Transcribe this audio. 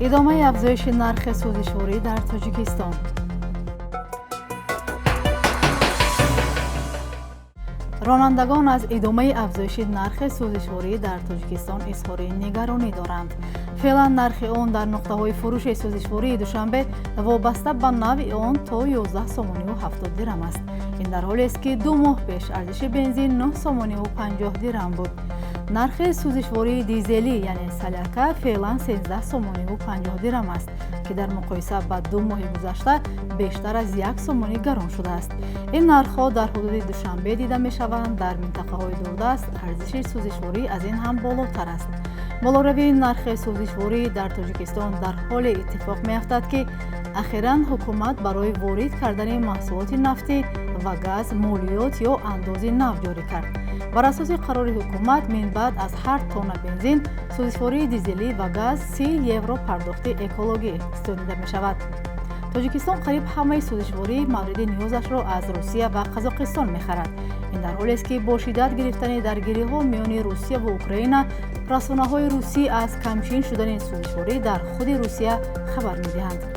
ادامه افزایش نرخ سوزشواری در تاجیکستان. رانندگان از ادامه افزایش نرخ سوزشواری در تاجیکستان اظهار نگرانی دارند. فعلا نرخ آن در نقطه‌های فروش سوزشواری دوشنبه وابسته به نوع آن تا 11 سومانی و 70 درم است. این در حالی است که 2 ماه پیش ارزش بنزین 9 سومانی و 50 درم بود. نرخ سوزشواری دیزلی یعنی سلیقه فعلا 13 سومانی و 50 درم است که در مقایسه با 2 ماه گذشته بیشتر از 1 سومانی گران شده است. این نرخ‌ها در حدود دوشنبه دیده می‌شوند. در منطقه‌های دوردست ارزش سوزشواری از این هم بالاتر است. بالاروی نرخ سوزشواری در تاجیکستان در حال اتفاق می‌افتد که اخیراً حکومت برای وارد کردن محصولات نفتی و گاز مالیات یا اندازه نو جاری کرد. بر اساس قرار حکومت من بعد از هر تن بنزین سوزشواری دیزلی و گاز 30 یورو پرداخت اکولوژی ستانیده می شود. تاجیکستان قریب همه سوزشواری مورد نیازش را از روسیه و قزاقستان می خرد. این در حالی است که با شدت گرفتن درگیری‌ها میان روسیه و اوکراین، رسانه‌های روسی از کمچین شدن سوزشواری در خود روسیه خبر می‌دهند.